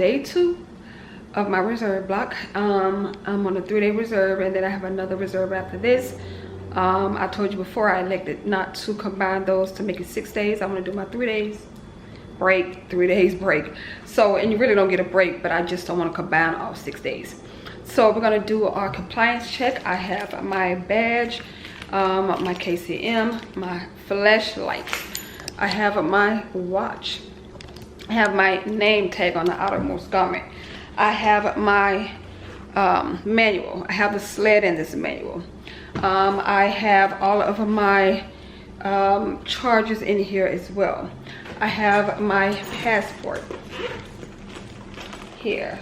day 2 of my reserve block. I'm on a 3-day reserve, and then I have another reserve after this. I told you before I elected not to combine those to make it 6 days. I want to do my 3 days break, 3 days break. So, and you really don't get a break, but I just don't want to combine all 6 days. So we're gonna do our compliance check. I have my badge, my KCM, my flashlight. I have my watch. I have my name tag on the outermost garment. I have my manual. I have the sled in this manual. I have all of my charges in here as well. I have my passport here.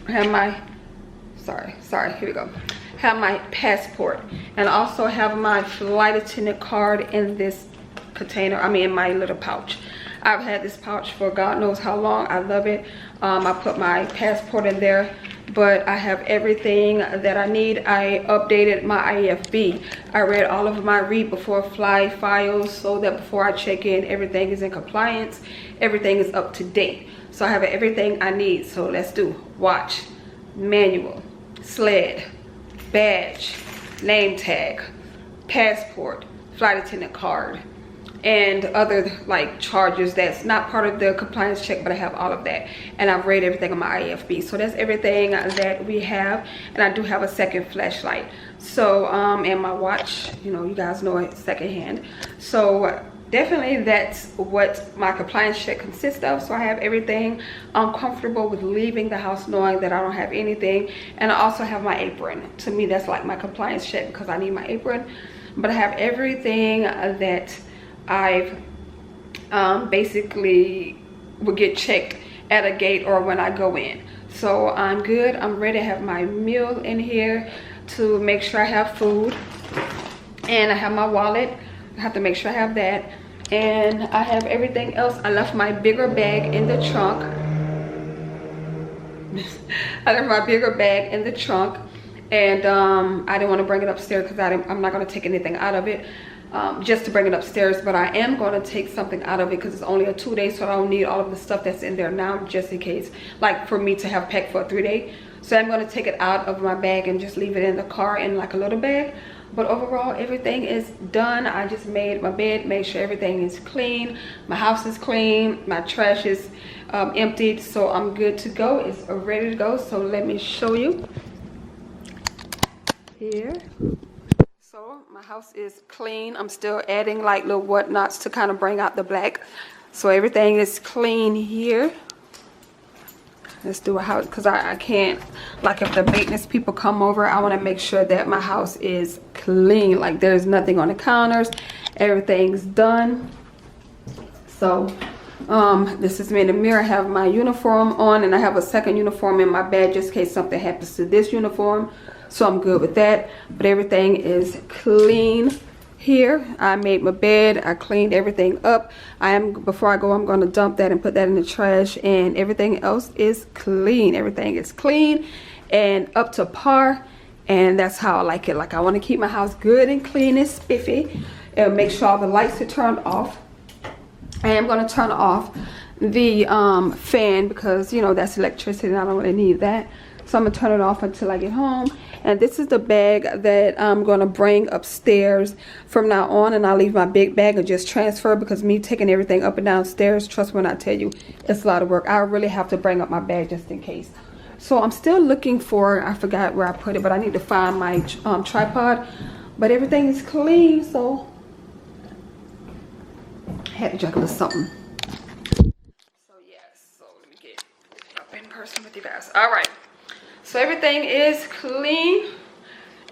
I have my, sorry, here we go. Have my passport, and also have my flight attendant card in this container, in my little pouch. I've had this pouch for God knows how long. I love it. I put my passport in there, but I have everything that I need. I updated my IFB. I read all of my read before fly files so that before I check in, everything is in compliance. Everything is up to date. So I have everything I need. So let's do watch, manual, sled, badge, name tag, passport, flight attendant card, and other like charges that's not part of the compliance check, but I have all of that, and I've read everything on my IFB. So that's everything that we have, and I do have a second flashlight. So and my watch, you guys know it secondhand. So definitely that's what my compliance check consists of. So I have everything. I'm comfortable with leaving the house knowing that I don't have anything, and I also have my apron. To me, that's like my compliance check because I need my apron. But I have everything that I've basically would get checked at a gate or when I go in. So I'm good. I'm ready to have my meal in here to make sure I have food, and I have my wallet. I have to make sure I have that, and I have everything else. I left my bigger bag in the trunk. I left my bigger bag in the trunk, and I didn't want to bring it upstairs because I'm not going to take anything out of it. Just to bring it upstairs, but I am going to take something out of it because it's only a 2-day, so I don't need all of the stuff that's in there now, just in case, like for me to have packed for a 3-day. So I'm going to take it out of my bag and just leave it in the car in like a little bag. But overall, everything is done. I just made my bed, made sure everything is clean, my house is clean, my trash is emptied, so I'm good to go. It's ready to go. So let me show you here. So my house is clean. I'm still adding like little whatnots to kind of bring out the black. So everything is clean here. Let's do a house, because I can't, like if the maintenance people come over, I want to make sure that my house is clean. Like there's nothing on the counters. Everything's done. So this is me in the mirror. I have my uniform on, and I have a second uniform in my bag just in case something happens to this uniform. So I'm good with that. But everything is clean here. I made my bed. I cleaned everything up. Before I go, I'm going to dump that and put that in the trash, and everything else is clean. Everything is clean and up to par, and that's how I like it. Like I want to keep my house good and clean and spiffy, and make sure all the lights are turned off. I am going to turn off the fan because that's electricity and I don't really need that. So I'm going to turn it off until I get home. And this is the bag that I'm going to bring upstairs from now on. And I'll leave my big bag and just transfer, because me taking everything up and downstairs, trust me when I tell you, it's a lot of work. I really have to bring up my bag just in case. So I'm still looking for, I forgot where I put it, but I need to find my tripod. But everything is clean, so I had to drink a little something. So yes, so let me get up in person with you guys. All right. So everything is clean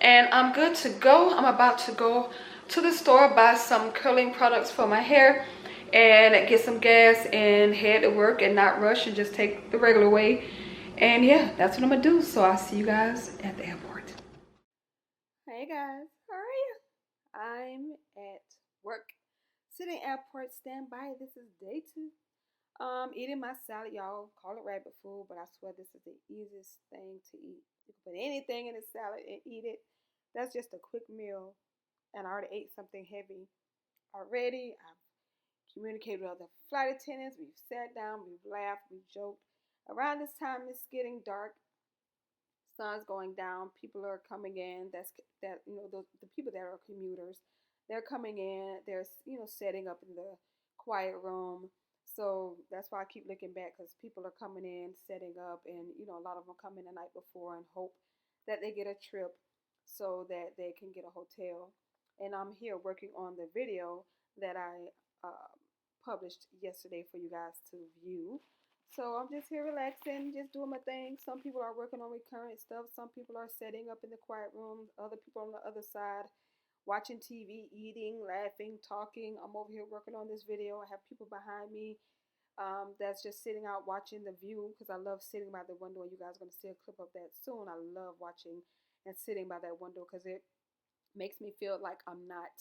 and I'm good to go. I'm about to go to the store, buy some curling products for my hair, and get some gas and head to work and not rush and just take the regular way. And yeah, that's what I'm gonna do. So I'll see you guys at the airport. Hey guys, how are you? I'm at work, sitting airport standby. This is day 2. Eating my salad, y'all call it rabbit food, but I swear this is the easiest thing to eat. You can put anything in a salad and eat it. That's just a quick meal, and I already ate something heavy already. I've communicated with other flight attendants. We've sat down, we've laughed, we've joked. Around this time, it's getting dark. Sun's going down. People are coming in. The people that are commuters, they're coming in. They're setting up in the quiet room. So that's why I keep looking back, because people are coming in, setting up, and a lot of them come in the night before and hope that they get a trip so that they can get a hotel. And I'm here working on the video that I published yesterday for you guys to view. So I'm just here relaxing, just doing my thing. Some people are working on recurrent stuff. Some people are setting up in the quiet room. Other people on the other side watching TV, eating, laughing, talking. I'm over here working on this video. I have people behind me that's just sitting out watching the view, because I love sitting by the window. You guys are going to see a clip of that soon. I love watching and sitting by that window because it makes me feel like I'm not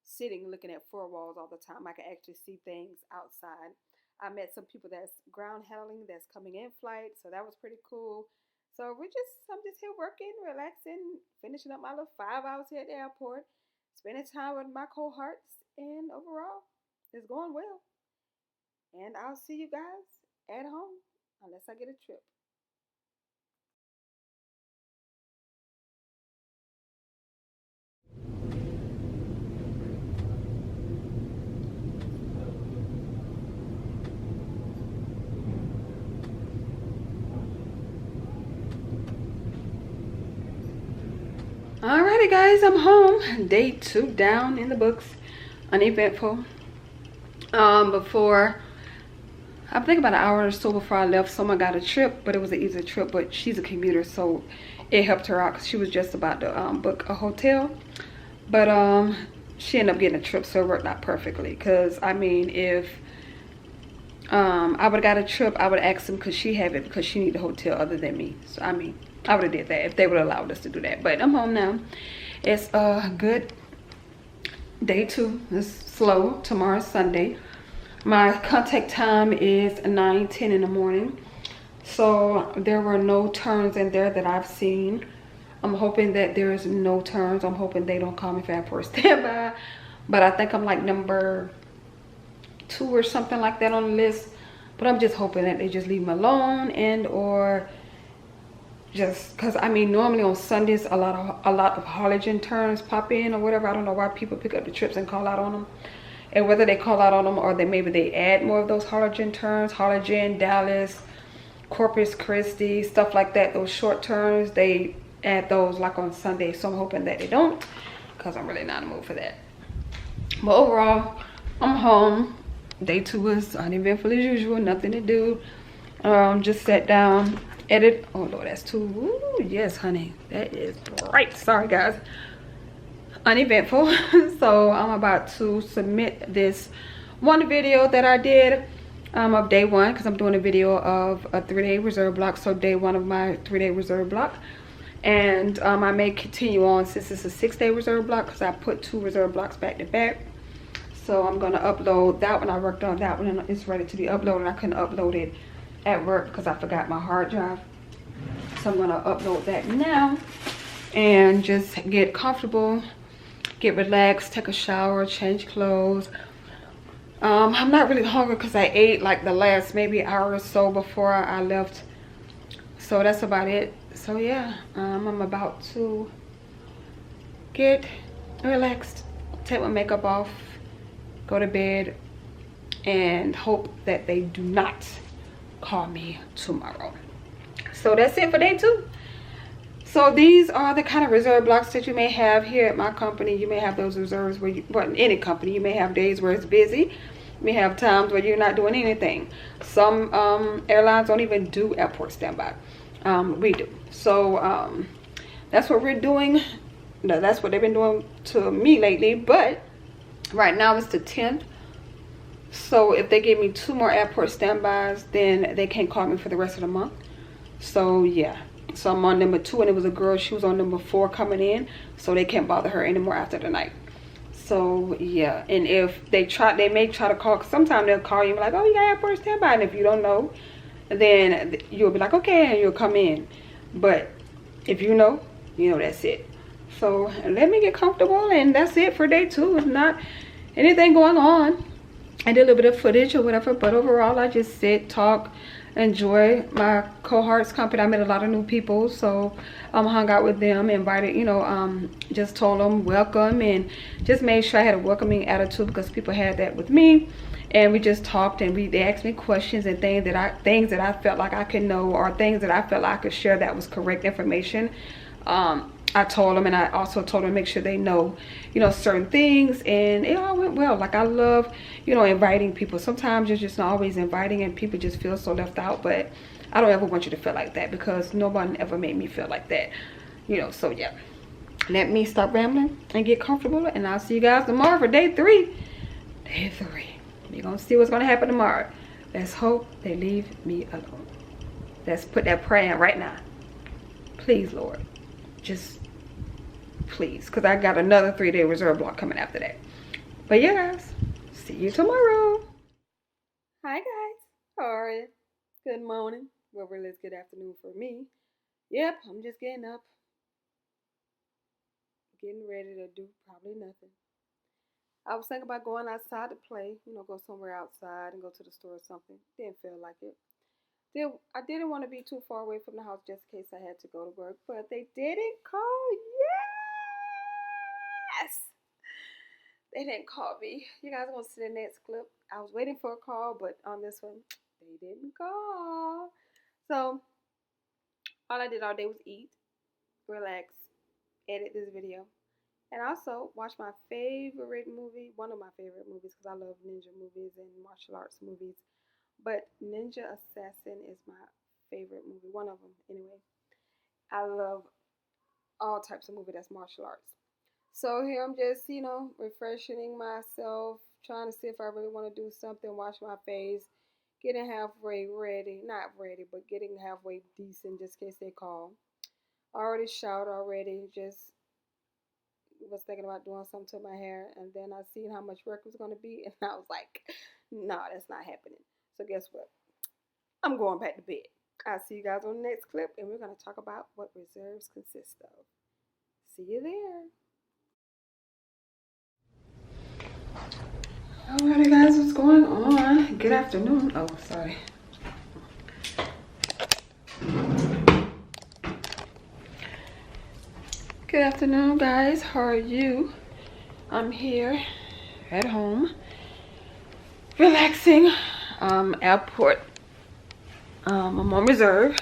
sitting looking at four walls all the time. I can actually see things outside. I met some people that's ground handling that's coming in flight, so that was pretty cool. So I'm just here working, relaxing, finishing up my little 5 hours here at the airport, spending time with my cohorts, and overall, it's going well. And I'll see you guys at home, unless I get a trip. Alrighty guys, I'm home. Day 2 down in the books. Uneventful. Before, I think about an hour or so before I left, someone got a trip, but it was an easy trip, but she's a commuter, so it helped her out because she was just about to book a hotel. But she ended up getting a trip, so it worked out perfectly. Because I mean, if I would have got a trip, I would have asked them, because she have it, because she need a hotel other than me. So I mean, I would have did that if they would have allowed us to do that. But I'm home now. It's a good day 2. It's slow. Tomorrow's Sunday. My contact time is 9:10 in the morning. So there were no turns in there that I've seen. I'm hoping that there's no turns. I'm hoping they don't call me for airport standby. But I think I'm like number 2 or something like that on the list. But I'm just hoping that they just leave me alone, and or just because I mean, normally on Sundays a lot of halogen turns pop in or whatever. I don't know why people pick up the trips and call out on them, and whether they call out on them or maybe they add more of those halogen turns. Halogen, Dallas, Corpus Christi, stuff like that. Those short turns, they add those like on Sunday. So I'm hoping that they don't, because I'm really not in the mood for that. But overall, I'm home. Day 2 is uneventful as usual. Nothing to do. Just sat down, edit. Oh Lord, that's too. Ooh, yes, honey, that is bright. Sorry guys. Uneventful. So I'm about to submit this one video that I did of day 1, because I'm doing a video of a 3-day reserve block. So day 1 of my 3-day reserve block, and I may continue on since it's a 6-day reserve block, because I put 2 reserve blocks back to back. So I'm gonna upload that one. I worked on that one and it's ready to be uploaded. I couldn't upload it at work because I forgot my hard drive. So I'm gonna upload that now and just get comfortable, get relaxed, take a shower, change clothes. I'm not really hungry because I ate like the last maybe hour or so before I left. So that's about it. So yeah, I'm about to get relaxed, take my makeup off, go to bed, and hope that they do not call me tomorrow. So that's it for day 2. So these are the kind of reserve blocks that you may have here at my company. You may have those reserves where well, in any company, you may have days where it's busy. You may have times where you're not doing anything. Some airlines don't even do airport standby. We do. So that's what we're doing. No, that's what they've been doing to me lately. But right now it's the 10th. So if they give me 2 more airport standbys, then they can't call me for the rest of the month. So yeah. So I'm on number 2, and it was a girl. She was on number 4 coming in. So they can't bother her anymore after the night. So yeah. And if they try, they may try to call. Sometimes they'll call you and be like, oh, you got airport standby. And if you don't know, then you'll be like, okay, and you'll come in. But if you know, that's it. So let me get comfortable, and that's it for day 2. It's not anything going on. I did a little bit of footage or whatever, but overall I just sit, talk, enjoy my cohort's company. I met a lot of new people, so hung out with them, invited, you know, just told them welcome, and just made sure I had a welcoming attitude, because people had that with me. And we just talked, and they asked me questions and things that I felt like I could know, or things that I felt like I could share that was correct information. I told them, and I also told them to make sure they know, you know, certain things, and it all went well. Like, I love, you know, inviting people. Sometimes you're just not always inviting, and people just feel so left out, but I don't ever want you to feel like that, because no one ever made me feel like that, you know. So yeah, let me stop rambling and get comfortable, and I'll see you guys tomorrow for day 3. Day 3. You're gonna see what's gonna happen tomorrow. Let's hope they leave me alone. Let's put that prayer in right now. Please, Lord, just please, because I got another 3-day reserve block coming after that. But yeah, guys, see you tomorrow. Hi guys, how are you? Good morning. Well, really, it's good afternoon for me. Yep, I'm just getting up, getting ready to do probably nothing. I was thinking about going outside to play, you know, go somewhere outside and go to the store or something. Didn't feel like it. I didn't want to be too far away from the house just in case I had to go to work, but they didn't call. Yes! They didn't call me. You guys want to see the next clip? I was waiting for a call, but on this one, they didn't call. So, all I did all day was eat, relax, edit this video, and also watch my favorite movie, one of my favorite movies, because I love ninja movies and martial arts movies. But Ninja Assassin is my favorite movie, one of them anyway. I love all types of movie that's martial arts. So here I'm just, you know, refreshing myself, trying to see if I really want to do something, wash my face, getting halfway ready, not ready, but getting halfway decent just in case they call. I already showered already, just was thinking about doing something to my hair, and then I seen how much work it was going to be, and I was like, no, that's not happening. So guess what? I'm going back to bed. I'll see you guys on the next clip, and we're going to talk about what reserves consist of. See you there. Alrighty guys, what's going on? Good afternoon. Oh, sorry. Good afternoon guys, how are you? I'm here at home, relaxing. Airport. I'm on reserve.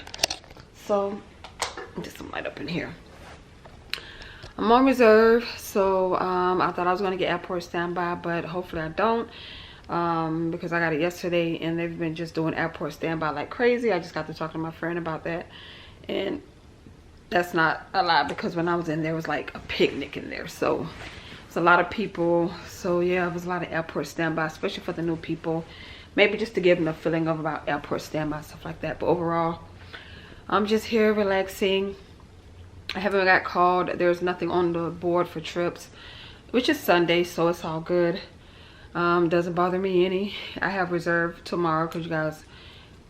So, just some light up in here. I'm on reserve, so I thought I was going to get airport standby, but hopefully I don't, because I got it yesterday, and they've been just doing airport standby like crazy. I just got to talk to my friend about that, and that's not a lot, because when I was in there, it was like a picnic in there, so it's a lot of people. So yeah, it was a lot of airport standby, especially for the new people, maybe just to give them a feeling of about airport standby, stuff like that. But overall, I'm just here relaxing. I haven't got called. There's nothing on the board for trips, which is Sunday, so it's all good. Doesn't bother me any. I have reserved tomorrow, because you guys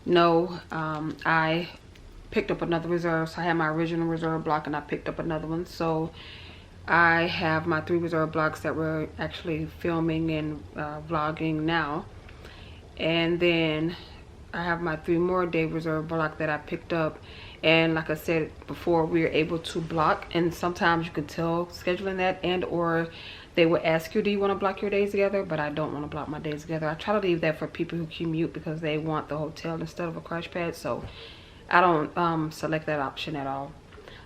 know I picked up another reserve. So I had my original reserve block, and I picked up another one. So I have my 3 reserve blocks that we're actually filming and vlogging now. And then I have my 3 more day reserve block that I picked up. And like I said before, we are able to block, and sometimes you can tell scheduling that, and or they will ask you, do you want to block your days together? But I don't want to block my days together. I try to leave that for people who commute, because they want the hotel instead of a crash pad. So I don't select that option at all.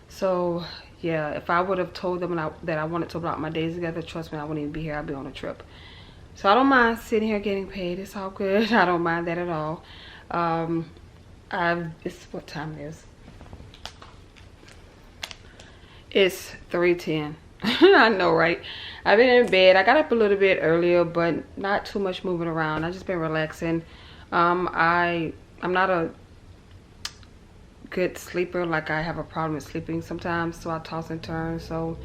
So yeah, if I would have told them that I wanted to block my days together, trust me, I wouldn't even be here. I'd be on a trip. So I don't mind sitting here getting paid. It's all good. I don't mind that at all. It's what time it is. It's 3:10. I know, right? I've been in bed. I got up a little bit earlier, but not too much moving around. I just been relaxing. I'm not a good sleeper. Like, I have a problem with sleeping sometimes, so I toss and turn. So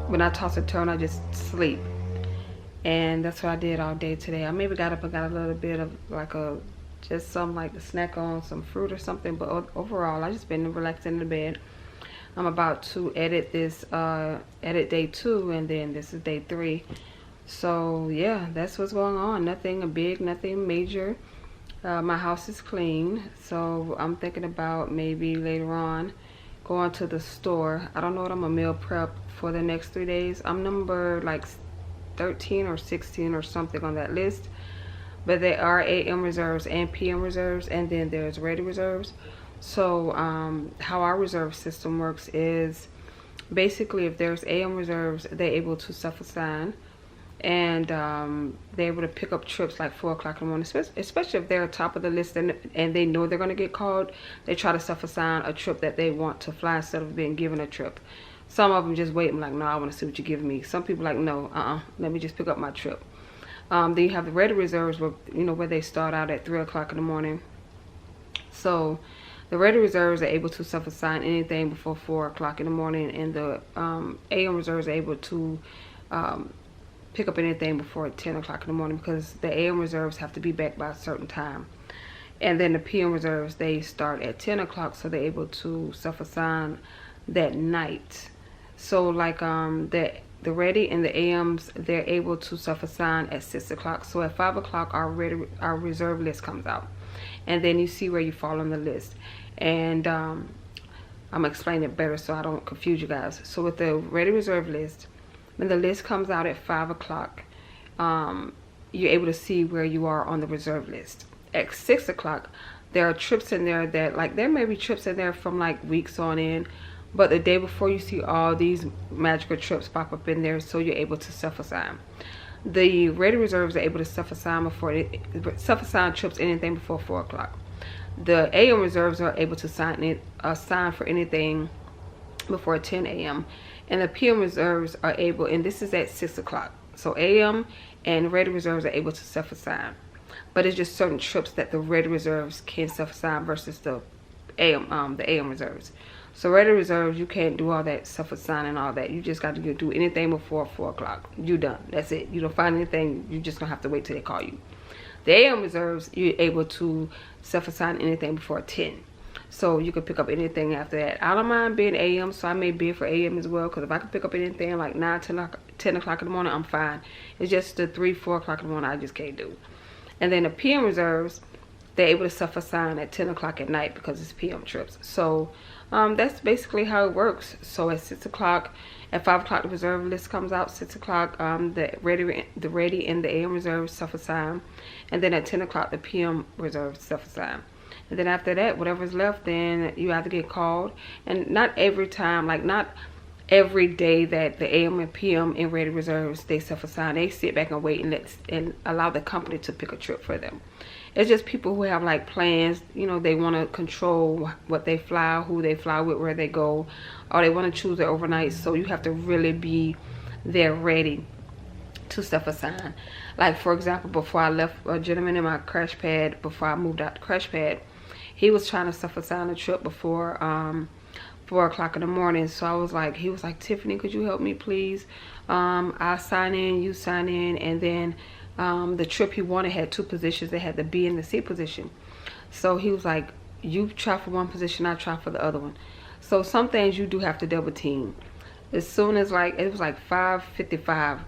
when I toss and turn, I just sleep, and that's what I did all day today. I maybe got up and got a little bit of like just some like a snack on some fruit or something, but overall I just been relaxing in the bed. I'm about to edit this, edit day 2, and then this is day 3. So yeah, that's what's going on. Nothing big, nothing major. My house is clean, so I'm thinking about maybe later on going to the store. I don't know what I'm gonna meal prep for the next 3 days. I'm number like 13 or 16 or something on that list, but there are AM reserves and PM reserves, and then there's ready reserves. So how our reserve system works is basically if there's AM reserves, they're able to self-assign, and they're able to pick up trips like 4 o'clock in the morning, especially if they're top of the list and they know they're going to get called. They try to self-assign a trip that they want to fly instead of being given a trip. Some of them just wait and like, no, I want to see what you're giving me. Some people like, no, let me just pick up my trip. Then you have the ready reserves where, where they start out at 3 o'clock in the morning. So the ready reserves are able to self-assign anything before 4 o'clock in the morning, and the AM reserves are able to pick up anything before 10 o'clock in the morning, because the AM reserves have to be back by a certain time. And then the PM reserves, they start at 10 o'clock, so they're able to self-assign that night. So like the ready and the AMs, they're able to self-assign at 6 o'clock. So at 5 o'clock, our reserve list comes out, and then you see where you fall on the list. And I'm gonna explain it better so I don't confuse you guys. So with the ready reserve list, when the list comes out at 5 o'clock, you're able to see where you are on the reserve list. At 6 o'clock, there are trips in there that, like, there may be trips in there from like weeks on end, but the day before you see all these magical trips pop up in there, so you're able to self-assign. The ready reserves are able to self-assign trips anything before 4 o'clock. The AM reserves are able to assign for anything before 10 a.m. And the PM reserves are able, and this is at 6 o'clock. So AM and ready reserves are able to self-assign. But it's just certain trips that the ready reserves can self-assign versus the AM reserves. So ready reserves, you can't do all that self-assign and all that. You just got to do anything before 4 o'clock. You done. That's it. You don't find anything, you just gonna have to wait till they call you. The AM reserves, you're able to self-assign anything before 10. So you can pick up anything after that. I don't mind being AM, so I may bid for AM as well, because if I can pick up anything like 9, 10 o'clock in the morning, I'm fine. It's just the 3, 4 o'clock in the morning I just can't do. And then the PM reserves, they're able to self-assign at 10 o'clock at night because it's PM trips. So that's basically how it works. So at 6 o'clock, at 5 o'clock, the reserve list comes out. 6 o'clock, the ready and the AM reserves self-assign. And then at 10 o'clock, the PM reserves self-assign. And then after that, whatever's left, then you have to get called. And not every time, like not every day that the AM and PM and ready reserves, they self-assign. They sit back and wait and allow the company to pick a trip for them. It's just people who have like plans, they want to control what they fly, who they fly with, where they go, or they want to choose their overnight. So you have to really be there ready to self-assign. Like for example, before I left, a gentleman in my crash pad, before I moved out the crash pad, he was trying to self-assign a trip before 4 o'clock in the morning. So I was like, he was like, Tiffany, could you help me please? I sign in, you sign in, and then the trip he wanted had 2 positions. They had the B and the C position. So he was like, you try for one position, I try for the other one. So some things you do have to double team. As soon as it was like 5:55,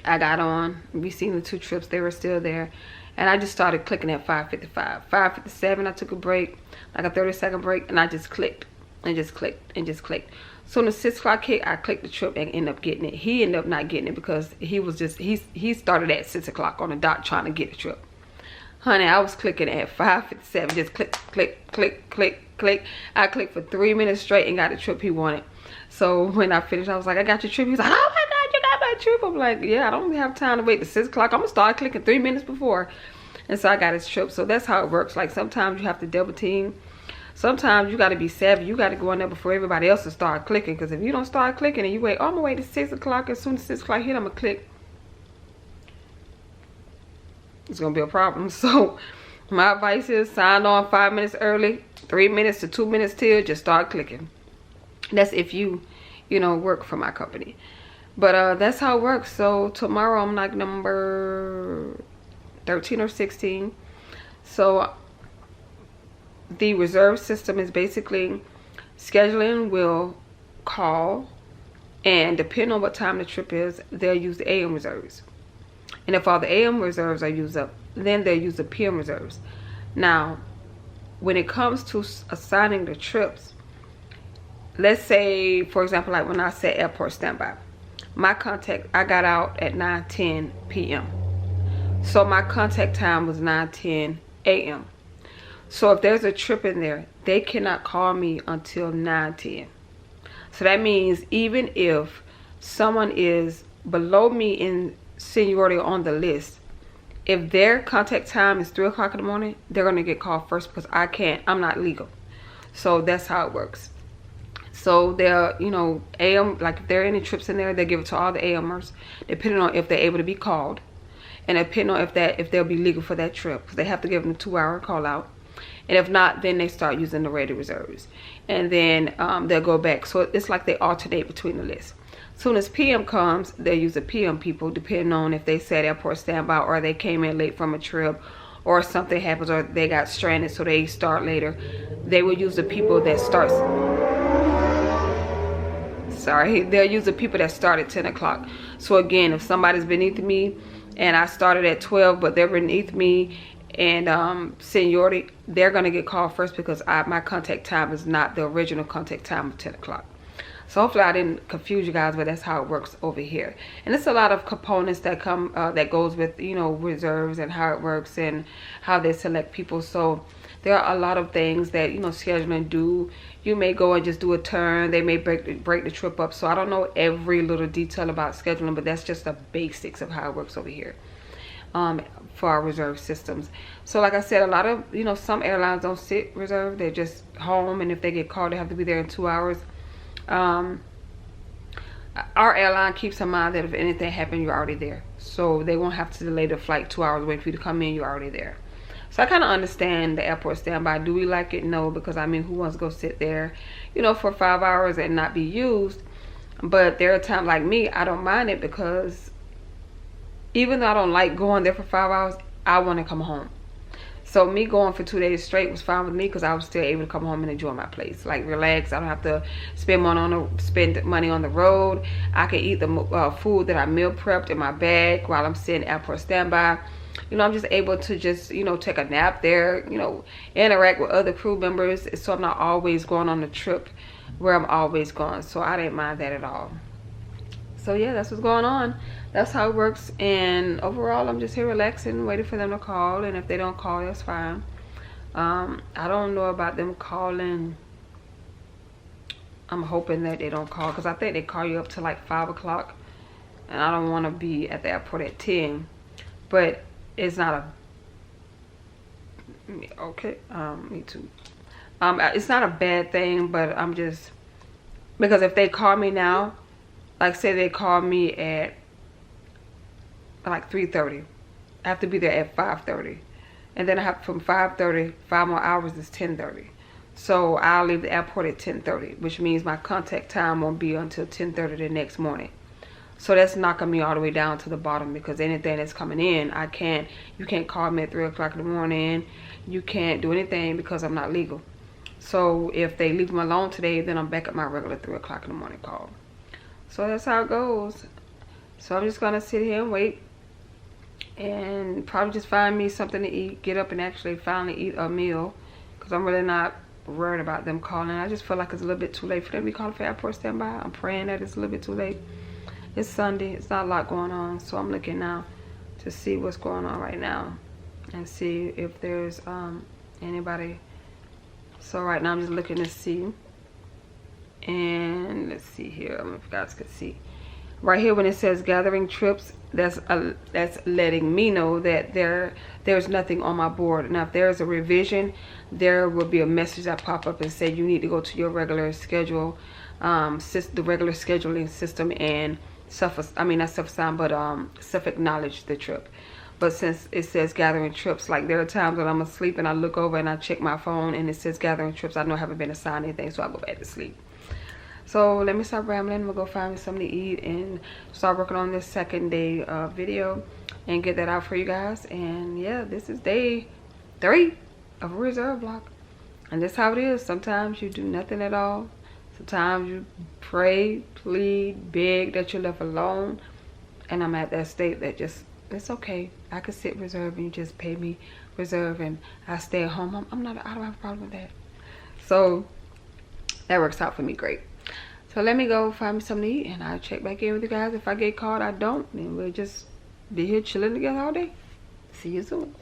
I got on. We seen the 2 trips, they were still there. And I just started clicking at 5:55. 5:57, I took a break, like a 30-second break, and I just clicked and just clicked and just clicked. So when the 6 o'clock hit, I clicked the trip and ended up getting it. He ended up not getting it because he started at 6 o'clock on the dot trying to get the trip. Honey, I was clicking at 5:57, just click, click, click, click, click. I clicked for 3 minutes straight and got the trip he wanted. So when I finished, I was like, I got your trip. He was like, oh my God, you got my trip. I'm like, yeah, I don't have time to wait till 6 o'clock. I'm gonna start clicking 3 minutes before. And so I got his trip. So that's how it works. Like sometimes you have to double team. Sometimes you got to be savvy. You got to go in there before everybody else to start clicking. Because if you don't start clicking and you wait, oh, I'm going to wait till 6 o'clock. As soon as 6 o'clock hit, I'm going to click. It's going to be a problem. So my advice is sign on 5 minutes early, 3 minutes to 2 minutes till, just start clicking. That's if you work for my company. But that's how it works. So tomorrow I'm like number 13 or 16. So the reserve system is basically scheduling will call And depending on what time the trip is, they'll use the AM reserves. And if all the AM reserves are used up, then they'll use the PM reserves. Now, when it comes to assigning the trips, let's say, for example, like when I said airport standby, my contact, I got out at 9:10 p.m. So my contact time was 9:10 a.m. So if there's a trip in there, they cannot call me until 9:10. So that means even if someone is below me in seniority on the list, if their contact time is 3 o'clock in the morning, they're going to get called first because I'm not legal. So that's how it works. So they're, you know, AM, like if there are any trips in there, they give it to all the AMers, depending on if they're able to be called, and depending on if they'll be legal for that trip. They have to give them a 2-hour call out. And if not, then they start using the ready reserves. And then they'll go back. So it's like they alternate between the lists. Soon as PM comes, they use the PM people, depending on if they said airport standby or they came in late from a trip or something happens or they got stranded so they start later. They will use the people that starts. They'll use the people that start at 10 o'clock. So again, if somebody's beneath me and I started at 12, but they're beneath me and seniority, they're going to get called first because my contact time is not the original contact time of 10 o'clock. So hopefully I didn't confuse you guys, but that's how it works over here. And it's a lot of components that come that goes with, you know, reserves and how it works and how they select people. So there are a lot of things that, you know, scheduling do. You may go and just do a turn. They may break the trip up. So I don't know every little detail about scheduling, but that's just the basics of how it works over here for our reserve systems. So like I said, a lot of, you know, some airlines don't sit reserve. They're just home, and if they get called, they have to be there in 2 hours. Our airline keeps in mind that if anything happened, you're already there, so they won't have to delay the flight 2 hours waiting for you to come in. You're already there. So I kind of understand the airport standby. Do we like it? No, because I mean, who wants to go sit there, you know, for 5 hours and not be used? But there are times like me, I don't mind it, because even though I don't like going there for 5 hours, I want to come home. So me going for 2 days straight was fine with me, because I was still able to come home and enjoy my place, like relax. I don't have to spend money on the road. I can eat the food that I meal prepped in my bag while I'm sitting airport standby. You know, I'm just able to just, you know, take a nap there, you know, interact with other crew members. So I'm not always going on the trip where I'm always going. So I didn't mind that at all. So yeah, that's what's going on. That's how it works. And overall, I'm just here relaxing, waiting for them to call. And if they don't call, that's fine. I don't know about them calling. I'm hoping that they don't call, because I think they call you up to like 5 o'clock. And I don't want to be at the airport at 10. But it's not okay, me too. It's not a bad thing, but I'm just, because if they call me now, like say they call me at like 3:30, I have to be there at 5:30, and then I have from 5:30, 5 more hours is 10:30. So I'll leave the airport at 10:30, which means my contact time won't be until 10:30 the next morning. So that's knocking me all the way down to the bottom, because anything that's coming in, you can't call me at 3 o'clock in the morning. You can't do anything because I'm not legal. So if they leave them alone today, then I'm back at my regular 3 o'clock in the morning call. So that's how it goes. So I'm just going to sit here and wait, and probably just find me something to eat, get up and actually finally eat a meal, because I'm really not worried about them calling. I just feel like it's a little bit too late for them to be calling for airport standby. I'm praying that it's a little bit too late. It's Sunday. It's not a lot going on. So I'm looking now to see what's going on right now and see if there's anybody. So right now I'm just looking to see. And let's see here. I don't know if you guys can see. Right here when it says gathering trips, that's letting me know that there's nothing on my board. Now if there's a revision, there will be a message that pop up and say you need to go to your regular schedule, the regular scheduling system, and self-acknowledge the trip. But since it says gathering trips, like there are times when I'm asleep and I look over and I check my phone and it says gathering trips, I know I haven't been assigned anything, so I go back to sleep. So let me stop rambling. We'll go find me something to eat and start working on this second day video and get that out for you guys. And yeah, this is day 3 of a reserve block, and that's how it is. Sometimes you do nothing at all, Sometimes you pray, plead, beg that you're left alone. And I'm at that state that just, it's okay. I could sit reserve and you just pay me reserve and I stay at home. I don't have a problem with that. So that works out for me great. So let me go find me something to eat and I'll check back in with you guys. If I get caught, I don't. Then we'll just be here chilling together all day. See you soon.